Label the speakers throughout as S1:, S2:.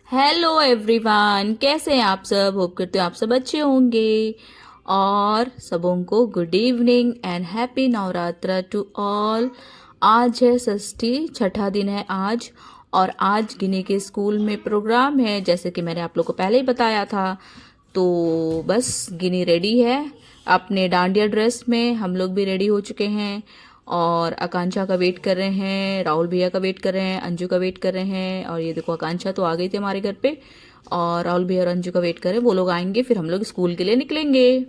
S1: Hello everyone, कैसे हैं आप सब। होप करते हो आप सब अच्छे होंगे। और सबों को good evening and happy Navratra to all. आज है षष्ठी, छठा दिन है आज। और आज गिनी के स्कूल में प्रोग्राम है, जैसे कि मैंने आप लोग को पहले ही बताया था। तो बस गिनी रेडी है अपने डांडिया ड्रेस में, हम लोग भी रेडी हो चुके हैं। और आकांक्षा का वेट कर रहे हैं, राहुल भैया का वेट कर रहे हैं, अंजू का वेट कर रहे हैं। और ये देखो आकांक्षा तो आ गई थी हमारे घर पे। और राहुल भैया और अंजू का वेट कर रहे हैं, वो लोग आएंगे फिर हम लोग स्कूल के लिए निकलेंगे।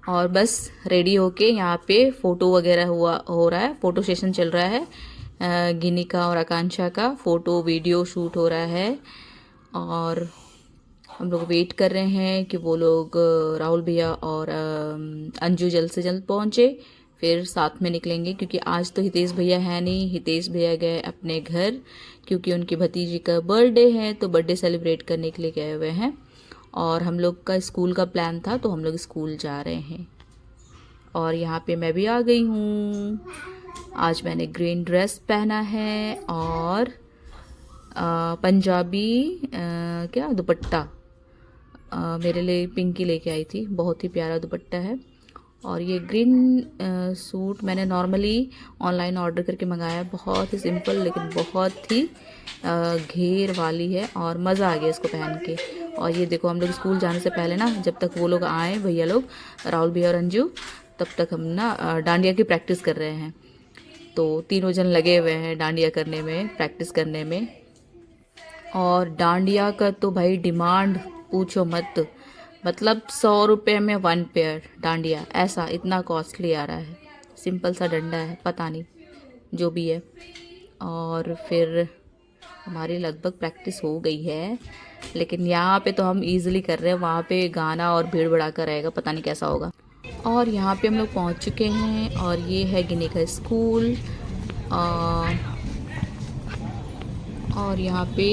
S1: और बस रेडी होके यहाँ पे फोटो वगैरह हो रहा है, फोटो सेशन चल रहा है। गिनी का और आकांक्षा का फोटो वीडियो शूट हो रहा है। और हम लोग वेट कर रहे हैं कि वो लोग राहुल भैया और अंजू जल्द से जल्द पहुँचे, फिर साथ में निकलेंगे। क्योंकि आज तो हितेश भैया है नहीं, हितेश भैया गए अपने घर क्योंकि उनकी भतीजी का बर्थडे है, तो बर्थडे सेलिब्रेट करने के लिए गए हुए हैं। और हम लोग का स्कूल का प्लान था तो हम लोग स्कूल जा रहे हैं। और यहाँ पे मैं भी आ गई हूँ। आज मैंने ग्रीन ड्रेस पहना है और पंजाबी क्या दुपट्टा मेरे लिए पिंकी लेके आई थी, बहुत ही प्यारा दुपट्टा है। और ये ग्रीन सूट मैंने नॉर्मली ऑनलाइन ऑर्डर करके मंगाया, बहुत ही सिंपल लेकिन बहुत ही घेर वाली है और मज़ा आ गया इसको पहन के। और ये देखो हम लोग स्कूल जाने से पहले ना, जब तक वो लोग आए भैया लोग राहुल भैया और अंजू, तब तक हम ना डांडिया की प्रैक्टिस कर रहे हैं। तो तीनों जन लगे हुए हैं डांडिया करने में, प्रैक्टिस करने में। और डांडिया का तो भाई डिमांड पूछो मत, मतलब 100 रुपये में 1 पेयर डांडिया, ऐसा इतना कॉस्टली आ रहा है। सिंपल सा डंडा है, पता नहीं जो भी है। और फिर हमारी लगभग प्रैक्टिस हो गई है, लेकिन यहाँ पे तो हम इजीली कर रहे हैं, वहाँ पे गाना और भीड़ भड़ाका रहेगा, पता नहीं कैसा होगा। और यहाँ पे हम लोग पहुँच चुके हैं और ये है गिनी का स्कूल। और यहाँ पे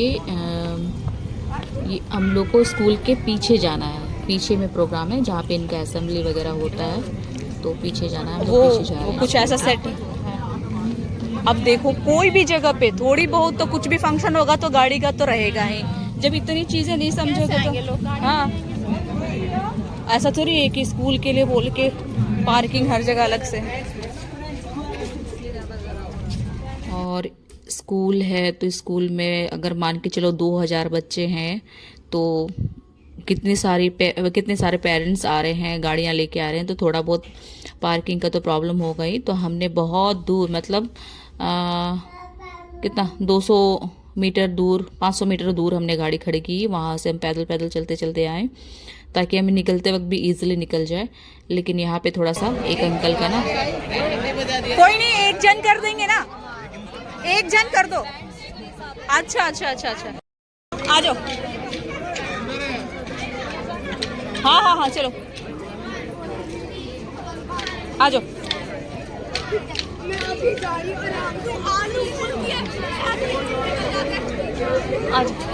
S1: ये हम लोग को स्कूल के पीछे जाना है, पीछे में प्रोग्राम है जहाँ पे इनका असेंबली वगैरह होता है, तो पीछे जाना है। हम लोग पीछे जा रहे हैं।
S2: कुछ ऐसा सेट है। अब देखो कोई भी जगह पे थोड़ी बहुत तो कुछ भी फंक्शन होगा तो गाड़ी का तो रहेगा ही। जब इतनी चीजें नहीं समझोगे तो हाँ, ऐसा थोड़ी है कि स्कूल के लिए बोल के पार्किंग हर जगह अलग से।
S1: और स्कूल है तो स्कूल में अगर मान के चलो 2000 बच्चे हैं, तो कितने सारे पेरेंट्स आ रहे हैं, गाड़ियाँ लेके आ रहे हैं, तो थोड़ा बहुत पार्किंग का तो प्रॉब्लम होगा ही। तो हमने बहुत दूर, मतलब कितना 200 मीटर दूर, 500 मीटर दूर हमने गाड़ी खड़ी की। वहाँ से हम पैदल पैदल चलते चलते आए ताकि हमें निकलते वक्त भी इजीली निकल जाए। लेकिन यहाँ पे थोड़ा सा एक अंकल का ना,
S2: कोई नहीं, एक जन कर देंगे ना, एक जन कर दो। अच्छा अच्छा अच्छा अच्छा, आ जाओ। हाँ हाँ हाँ चलो आ जाओ।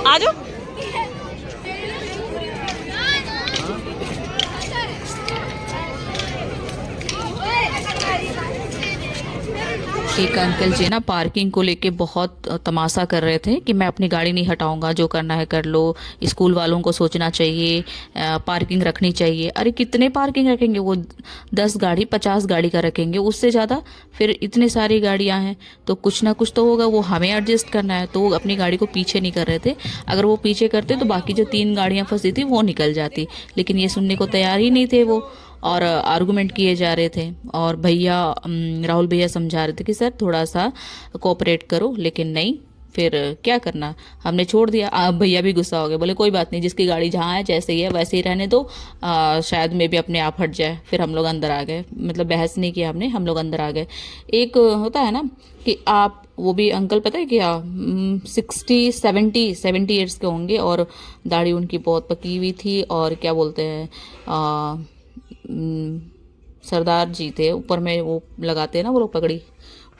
S2: आ जाओ।
S1: एक अंकल जी ना पार्किंग को लेके बहुत तमाशा कर रहे थे कि मैं अपनी गाड़ी नहीं हटाऊंगा, जो करना है कर लो, स्कूल वालों को सोचना चाहिए, पार्किंग रखनी चाहिए। अरे कितने पार्किंग रखेंगे वो, 10 गाड़ी 50 गाड़ी का रखेंगे, उससे ज़्यादा। फिर इतनी सारी गाड़ियां हैं तो कुछ ना कुछ तो होगा, वो हमें एडजस्ट करना है। तो वो अपनी गाड़ी को पीछे नहीं कर रहे थे। अगर वो पीछे करते तो बाकी जो 3 गाड़ियाँ फंसी थी वो निकल जाती, लेकिन ये सुनने को तैयार ही नहीं थे वो। और आर्गुमेंट किए जा रहे थे। और भैया राहुल भैया समझा रहे थे कि सर थोड़ा सा कोऑपरेट करो, लेकिन नहीं, फिर क्या करना, हमने छोड़ दिया। भैया भी गुस्सा हो गए, बोले कोई बात नहीं, जिसकी गाड़ी जहाँ है जैसे ही है वैसे ही रहने दो, शायद में भी अपने आप हट जाए। फिर हम लोग अंदर आ गए, मतलब बहस नहीं किया हमने, हम लोग अंदर आ गए। एक होता है ना कि आप, वो भी अंकल पता है क्या, 70 ईयर्स के होंगे और दाढ़ी उनकी बहुत पकी हुई थी। और क्या बोलते हैं, सरदार जी थे, ऊपर में वो लगाते हैं ना वो लोग पगड़ी,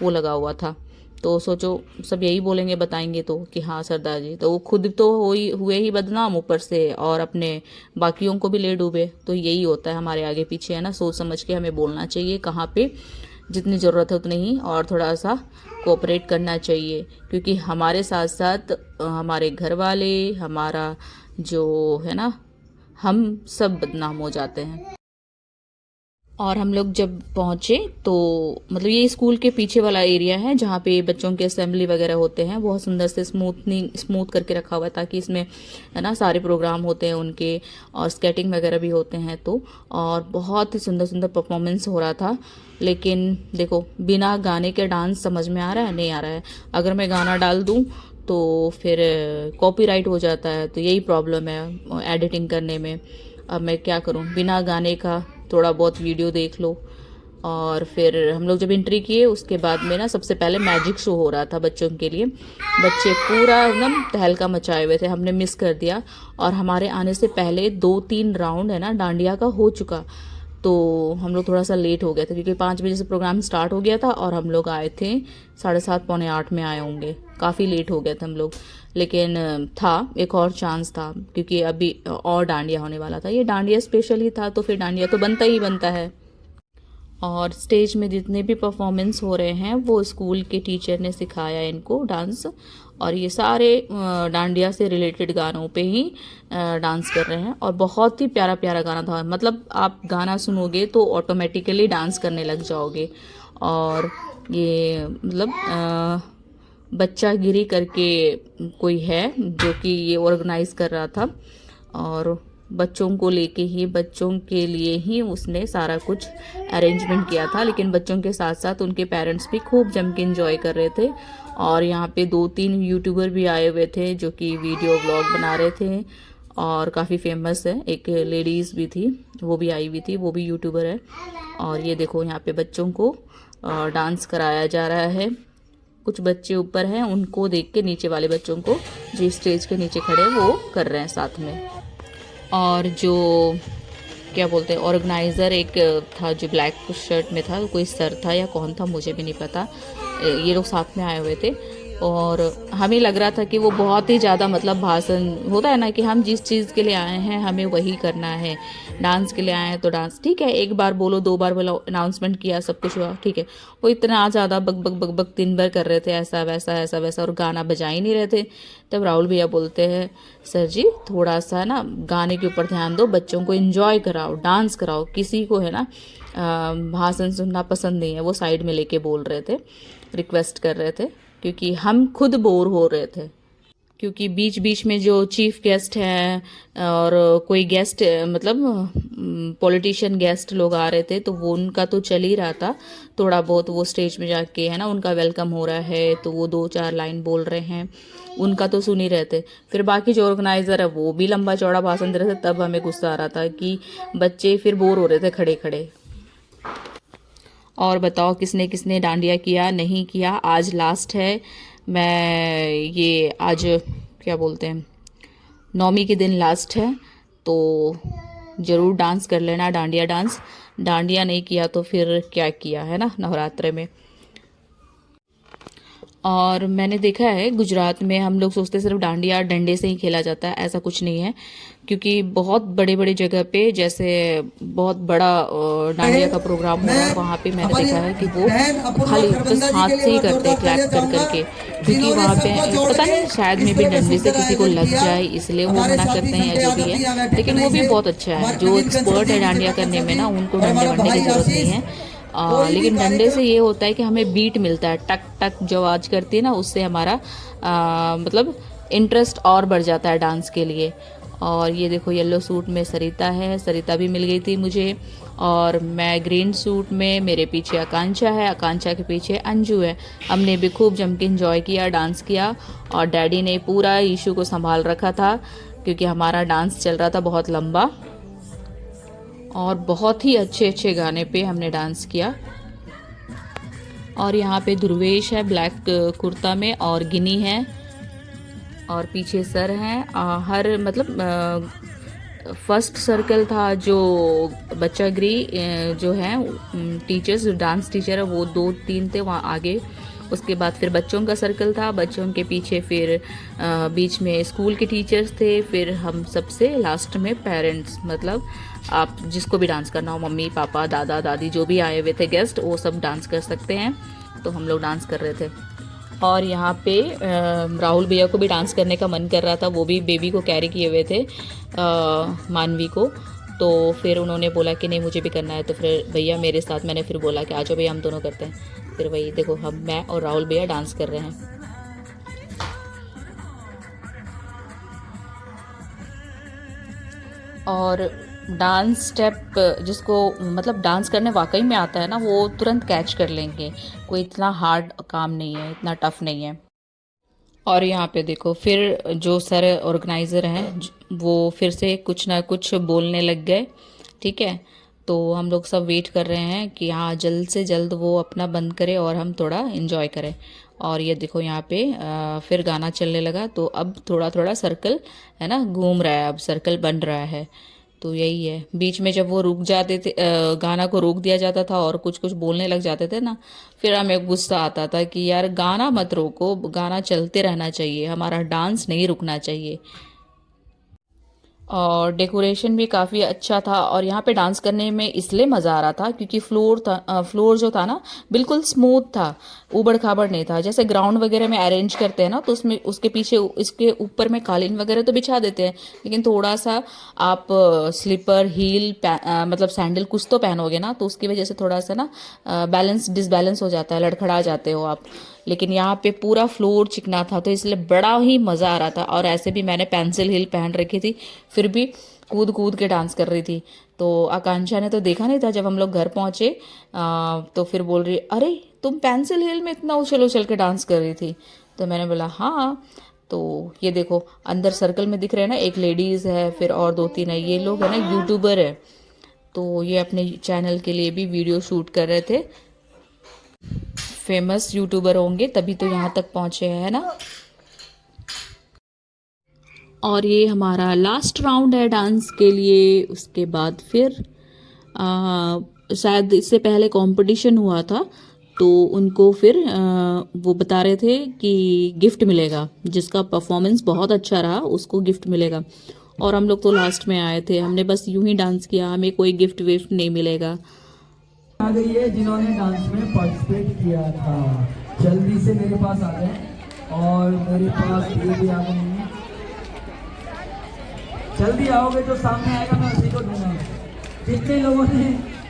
S1: वो लगा हुआ था। तो सोचो सब यही बोलेंगे, बताएंगे तो कि हाँ सरदार जी, तो वो खुद तो हुए ही बदनाम ऊपर से, और अपने बाकियों को भी ले डूबे। तो यही होता है हमारे आगे पीछे, है ना, सोच समझ के हमें बोलना चाहिए कहाँ पे जितनी ज़रूरत है उतनी ही, और थोड़ा सा कोऑपरेट करना चाहिए, क्योंकि हमारे साथ साथ हमारे घर वाले, हमारा जो है ना, हम सब बदनाम हो जाते हैं। और हम लोग जब पहुँचे तो मतलब ये स्कूल के पीछे वाला एरिया है जहाँ पे बच्चों के असेंबली वगैरह होते हैं। बहुत सुंदर से स्मूथ करके रखा हुआ है, ताकि इसमें है ना सारे प्रोग्राम होते हैं उनके, और स्केटिंग वगैरह भी होते हैं। तो और बहुत ही सुंदर सुंदर परफॉर्मेंस हो रहा था। लेकिन देखो, बिना गाने के डांस समझ में आ रहा है? नहीं आ रहा है। अगर मैं गाना डाल दूँ तो फिर कॉपीराइट हो जाता है, तो यही प्रॉब्लम है एडिटिंग करने में। अब मैं क्या करूं, बिना गाने का थोड़ा बहुत वीडियो देख लो। और फिर हम लोग जब एंट्री किए उसके बाद में ना, सबसे पहले मैजिक शो हो रहा था बच्चों के लिए। बच्चे पूरा एकदम तहलका मचाए हुए थे, हमने मिस कर दिया। और हमारे आने से पहले 2-3 राउंड है ना डांडिया का हो चुका, तो हम लोग थोड़ा सा लेट हो गए थे, क्योंकि 5 बजे से प्रोग्राम स्टार्ट हो गया था और हम लोग आए थे 7:30 पौने 8 में आए होंगे। काफ़ी लेट हो गए थे हम लोग। लेकिन था एक और चांस था, क्योंकि अभी और डांडिया होने वाला था। ये डांडिया स्पेशल ही था, तो फिर डांडिया तो बनता ही बनता है। और स्टेज में जितने भी परफॉर्मेंस हो रहे हैं वो स्कूल के टीचर ने सिखाया इनको डांस, और ये सारे डांडिया से रिलेटेड गानों पे ही डांस कर रहे हैं। और बहुत ही प्यारा प्यारा गाना था, मतलब आप गाना सुनोगे तो ऑटोमेटिकली डांस करने लग जाओगे। और ये मतलब बच्चा गिरी करके कोई है जो कि ये ऑर्गेनाइज कर रहा था, और बच्चों को लेके ही, बच्चों के लिए ही उसने सारा कुछ अरेंजमेंट किया था। लेकिन बच्चों के साथ साथ उनके पेरेंट्स भी खूब जम के इंजॉय कर रहे थे। और यहाँ पे 2-3 यूट्यूबर भी आए हुए थे जो कि वीडियो व्लॉग बना रहे थे, और काफ़ी फेमस है। एक लेडीज़ भी थी, वो भी आई हुई थी, वो भी यूट्यूबर है। और ये देखो, यहाँ पे बच्चों को डांस कराया जा रहा है। कुछ बच्चे ऊपर हैं, उनको देख के नीचे वाले बच्चों को, जो स्टेज के नीचे खड़े वो कर रहे हैं साथ में। और जो क्या बोलते हैं, ऑर्गेनाइज़र एक था जो ब्लैक शर्ट में था, कोई सर था या कौन था मुझे भी नहीं पता। ये लोग साथ में आए हुए थे, और हमें लग रहा था कि वो बहुत ही ज़्यादा, मतलब भाषण होता है ना कि हम जिस चीज़ के लिए आए हैं हमें वही करना है। डांस के लिए आए हैं तो डांस, ठीक है, एक बार बोलो, 2 बार बोलो, अनाउंसमेंट किया, सब कुछ हुआ, ठीक है। वो इतना ज़्यादा बक बक बक बक दिन भर कर रहे थे, ऐसा वैसा ऐसा वैसा, और गाना बजा ही नहीं रहे थे। तब राहुल भैया बोलते हैं, सर जी थोड़ा सा ना गाने के ऊपर ध्यान दो, बच्चों को एंजॉय कराओ, डांस कराओ। किसी को है ना भाषण सुनना पसंद नहीं है, वो साइड में लेके बोल रहे थे, रिक्वेस्ट कर रहे थे, क्योंकि हम खुद बोर हो रहे थे। क्योंकि बीच बीच में जो चीफ गेस्ट हैं और कोई गेस्ट, मतलब पॉलिटिशियन गेस्ट लोग आ रहे थे, तो वो उनका तो चल ही रहा था। थोड़ा बहुत वो स्टेज में जाके है ना उनका वेलकम हो रहा है, तो वो 2-4 लाइन बोल रहे हैं, उनका तो सुन ही रहे थे। फिर बाकी जो ऑर्गेनाइज़र है वो भी लंबा चौड़ा भाषण दे रहे थे। तब हमें गुस्सा आ रहा था कि बच्चे फिर बोर हो रहे थे खड़े खड़े। और बताओ किसने किसने डांडिया किया, नहीं किया? आज लास्ट है। मैं ये आज क्या बोलते हैं, 9वीं के दिन लास्ट है, तो ज़रूर डांस कर लेना, डांडिया डांस। डांडिया नहीं किया तो फिर क्या किया, है ना, नवरात्रे में। और मैंने देखा है गुजरात में हम लोग सोचते सिर्फ डांडिया डंडे से ही खेला जाता है, ऐसा कुछ नहीं है। क्योंकि बहुत बड़े बड़े जगह पे, जैसे बहुत बड़ा डांडिया का प्रोग्राम हो रहा है, वहाँ पे मैंने देखा है कि वो खाली बस हाथ से ही करते हैं, क्लैप कर करके। क्योंकि वहाँ पे पता नहीं, शायद में भी डंडे से किसी को लग जाए इसलिए वो मना करते हैं या जो भी है। लेकिन वो भी बहुत अच्छा है, जो एक्सपर्ट है डांडिया करने में ना, उनको डंडे वंडे की जरूरत नहीं है। लेकिन डंडे से ये होता है कि हमें बीट मिलता है, टक टक जो आवाज़ करती है ना, उससे हमारा मतलब इंटरेस्ट और बढ़ जाता है डांस के लिए। और ये देखो, येलो सूट में सरिता है, सरिता भी मिल गई थी मुझे। और मैं ग्रीन सूट में, मेरे पीछे आकांक्षा है, आकांक्षा के पीछे अंजू है। हमने भी खूब जम के इंजॉय किया, डांस किया। और डैडी ने पूरा इशू को संभाल रखा था, क्योंकि हमारा डांस चल रहा था बहुत लंबा, और बहुत ही अच्छे अच्छे गाने पे हमने डांस किया। और यहाँ पे ध्रुवेश है ब्लैक कुर्ता में, और गिनी है, और पीछे सर हैं। हर मतलब फर्स्ट सर्कल था जो बच्चागिरी जो है टीचर्स, डांस टीचर है, वो 2-3 थे वहाँ आगे। उसके बाद फिर बच्चों का सर्कल था, बच्चों के पीछे फिर बीच में स्कूल के टीचर्स थे, फिर हम सबसे लास्ट में पेरेंट्स, मतलब आप जिसको भी डांस करना हो, मम्मी पापा दादा दादी जो भी आए हुए थे गेस्ट, वो सब डांस कर सकते हैं। तो हम लोग डांस कर रहे थे। और यहाँ पे राहुल भैया को भी डांस करने का मन कर रहा था, वो भी बेबी को कैरी किए हुए थे, मानवी को। तो फिर उन्होंने बोला कि नहीं मुझे भी करना है, तो फिर भैया मेरे साथ, मैंने फिर बोला कि आ जाओ भैया हम दोनों करते हैं। फिर वही देखो, मैं और राहुल भैया डांस कर रहे हैं। और डांस स्टेप जिसको मतलब डांस करने वाकई में आता है ना, वो तुरंत कैच कर लेंगे, कोई इतना हार्ड काम नहीं है, इतना टफ नहीं है। और यहाँ पे देखो फिर जो सर ऑर्गेनाइज़र हैं वो फिर से कुछ ना कुछ बोलने लग गए, ठीक है। तो हम लोग सब वेट कर रहे हैं कि हाँ जल्द से जल्द वो अपना बंद करे और हम थोड़ा इन्जॉय करें। और ये देखो यहाँ पे फिर गाना चलने लगा, तो अब थोड़ा थोड़ा सर्कल है ना घूम रहा है, अब सर्कल बन रहा है। तो यही है, बीच में जब वो रुक जाते थे, गाना को रोक दिया जाता था और कुछ कुछ बोलने लग जाते थे ना, फिर हमें गुस्सा आता था कि यार गाना मत रोको, गाना चलते रहना चाहिए, हमारा डांस नहीं रुकना चाहिए। और डेकोरेशन भी काफ़ी अच्छा था। और यहाँ पे डांस करने में इसलिए मज़ा आ रहा था क्योंकि फ्लोर जो था ना बिल्कुल स्मूथ था, ऊबड़ खाबड़ नहीं था। जैसे ग्राउंड वगैरह में अरेंज करते हैं ना, तो उसमें उसके पीछे इसके ऊपर में कालीन वगैरह तो बिछा देते हैं, लेकिन थोड़ा सा आप स्लीपर हील मतलब सैंडल कुछ तो पहनोगे ना, तो उसकी वजह से थोड़ा सा ना बैलेंस डिसबैलेंस हो जाता है, लड़खड़ा जाते हो आप। लेकिन यहाँ पे पूरा फ्लोर चिकना था, तो इसलिए बड़ा ही मज़ा आ रहा था। और ऐसे भी मैंने पेंसिल हील पहन रखी थी, फिर भी कूद कूद के डांस कर रही थी। तो आकांक्षा ने तो देखा नहीं था, जब हम लोग घर पहुँचे तो फिर बोल रही अरे तुम पेंसिल हील में इतना उछल उछल के डांस कर रही थी। तो मैंने बोला हाँ। तो ये देखो अंदर सर्कल में दिख रहे हैं ना, एक लेडीज़ है, फिर और 2-3 है, ये लोग है ना यूट्यूबर है। तो ये अपने चैनल के लिए भी वीडियो शूट कर रहे थे, फेमस यूट्यूबर होंगे तभी तो यहाँ तक पहुँचे हैं ना। और ये हमारा लास्ट राउंड है डांस के लिए। उसके बाद फिर शायद इससे पहले कंपटीशन हुआ था, तो उनको फिर वो बता रहे थे कि गिफ्ट मिलेगा, जिसका परफॉर्मेंस बहुत अच्छा रहा उसको गिफ्ट मिलेगा। और हम लोग तो लास्ट में आए थे, हमने बस यूं ही डांस किया, हमें कोई गिफ्ट विफ्ट नहीं मिलेगा।
S3: आ गई है जिन्होंने डांस में पार्टिसिपेट किया था, जल्दी से मेरे पास आ गए। और मेरे पास ये भी आ गए हैं, जल्दी आओगे जो सामने आएगा मैं उसी को दूंगा। जितने लोगों ने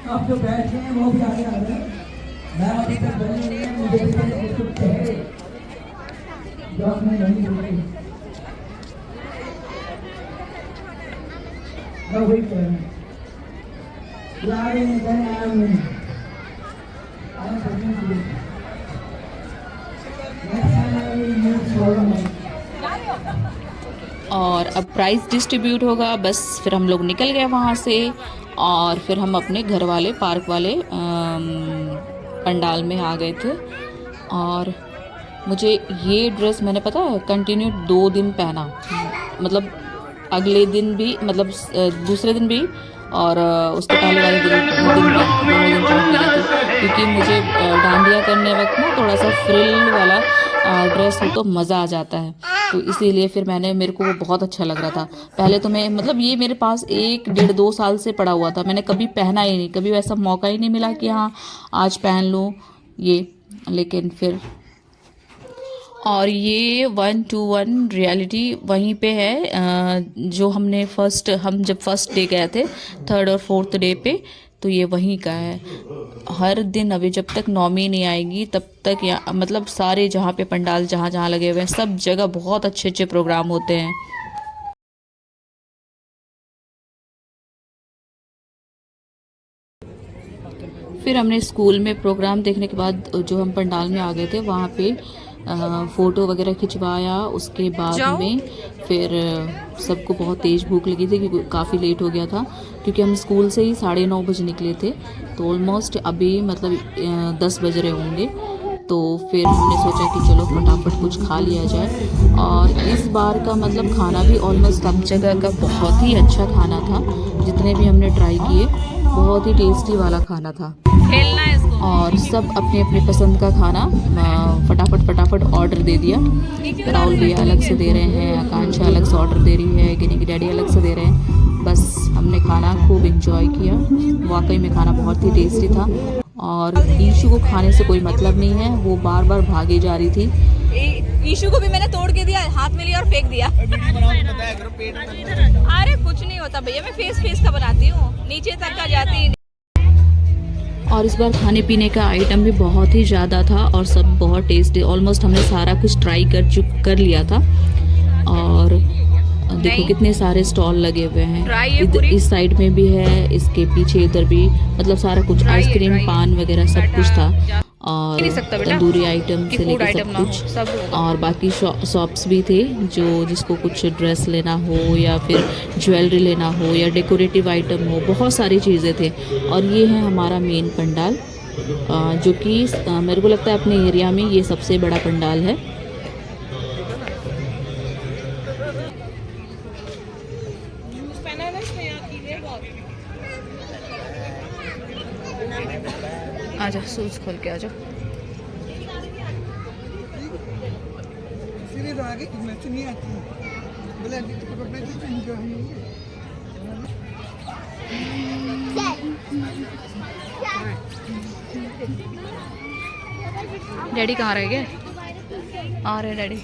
S3: आप जो बैठ गए हैं वो भी आगे आ गए। मैं अभी तक बनी नहीं है, मुझे भी कुछ चेहरे जो आपने नहीं बोले, मैं वही कह रहा हूँ।
S1: और अब प्राइज़ डिस्ट्रीब्यूट होगा, बस फिर हम लोग निकल गए वहाँ से। और फिर हम अपने घर वाले पार्क वाले पंडाल में आ गए थे। और मुझे ये ड्रेस मैंने पता है कंटिन्यू 2 दिन पहना, मतलब अगले दिन भी, मतलब दूसरे दिन भी, और उसके पहले वाले दिन भी, दोनों दिन पहन ली थी। क्योंकि मुझे डांडिया करने वक्त ना थोड़ा सा फ्रिल वाला ड्रेस हो तो मज़ा आ जाता है, तो इसीलिए फिर मेरे को वो बहुत अच्छा लग रहा था। पहले तो मैं मतलब ये मेरे पास 1-1.5-2 साल से पड़ा हुआ था, मैंने कभी पहना ही नहीं, कभी वैसा मौका ही नहीं मिला कि हाँ आज पहन लूँ ये। लेकिन फिर और ये 1-to-1 रियलिटी वहीं पे है, जो हम जब फर्स्ट डे गए थे, 3rd और 4th डे पे, तो ये वहीं का है। हर दिन अभी जब तक नौमी नहीं आएगी तब तक यहाँ मतलब सारे जहाँ पे पंडाल जहाँ जहाँ लगे हुए हैं सब जगह बहुत अच्छे अच्छे प्रोग्राम होते हैं। फिर हमने स्कूल में प्रोग्राम देखने के बाद जो हम पंडाल में आ गए थे वहाँ पे फ़ोटो वगैरह खिंचवाया। उसके बाद में फिर सबको बहुत तेज़ भूख लगी थी क्योंकि काफ़ी लेट हो गया था, क्योंकि हम स्कूल से ही 9:30 बजे निकले थे, तो ऑलमोस्ट अभी मतलब 10 बज रहे होंगे। तो फिर हमने सोचा कि चलो फटाफट कुछ खा लिया जाए। और इस बार का मतलब खाना भी ऑलमोस्ट सब जगह का बहुत ही अच्छा खाना था, जितने भी हमने ट्राई किए बहुत ही टेस्टी वाला खाना था।
S2: खेलना है इसको।
S1: और सब अपने अपने पसंद का खाना फटाफट ऑर्डर दे दिया। राहुल भैया अलग से दे रहे हैं, आकांक्षा अलग से ऑर्डर दे रही है, गिनी की डैडी अलग से दे रहे हैं। बस हमने खाना खूब इंजॉय किया। वाकई में खाना बहुत ही टेस्टी था और ईशु को खाने से कोई मतलब नहीं है, वो बार बार भागी जा रही थी।
S2: ईशु को भी मैंने तोड़ के दिया, हाथ में लिया और फेंक दिया। अरे कुछ नहीं होता भैया, मैं फेस का बनाती हूँ, नीचे तक का जाती।
S1: और इस बार खाने पीने का आइटम भी बहुत ही ज़्यादा था और सब बहुत टेस्टी। ऑलमोस्ट हमने सारा कुछ ट्राई कर लिया था। और देखो कितने सारे स्टॉल लगे हुए हैं, इस साइड में भी है, इसके पीछे इधर भी, मतलब सारा कुछ आइसक्रीम पान वगैरह सब कुछ था। और तंदूरी आइटम से लेकर सब कुछ। और बाकी शॉप्स भी थे, जो जिसको कुछ ड्रेस लेना हो या फिर ज्वेलरी लेना हो या डेकोरेटिव आइटम हो, बहुत सारी चीज़ें थे। और ये है हमारा मेन पंडाल, जो कि मेरे को लगता है अपने एरिया में ये सबसे बड़ा पंडाल है।
S2: आजा शूज खोल के आजा।
S4: इसीलिए तो आगे मैच नहीं आती है, बोले अभी तो पकड़ने से इनको हम
S2: डैडी कहाँ रह गए? आ रहे डैडी,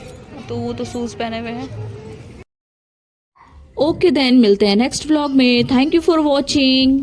S2: तो वो तो शूज पहने हुए हैं।
S1: ओके देन, मिलते हैं नेक्स्ट व्लॉग में। Thank you for watching.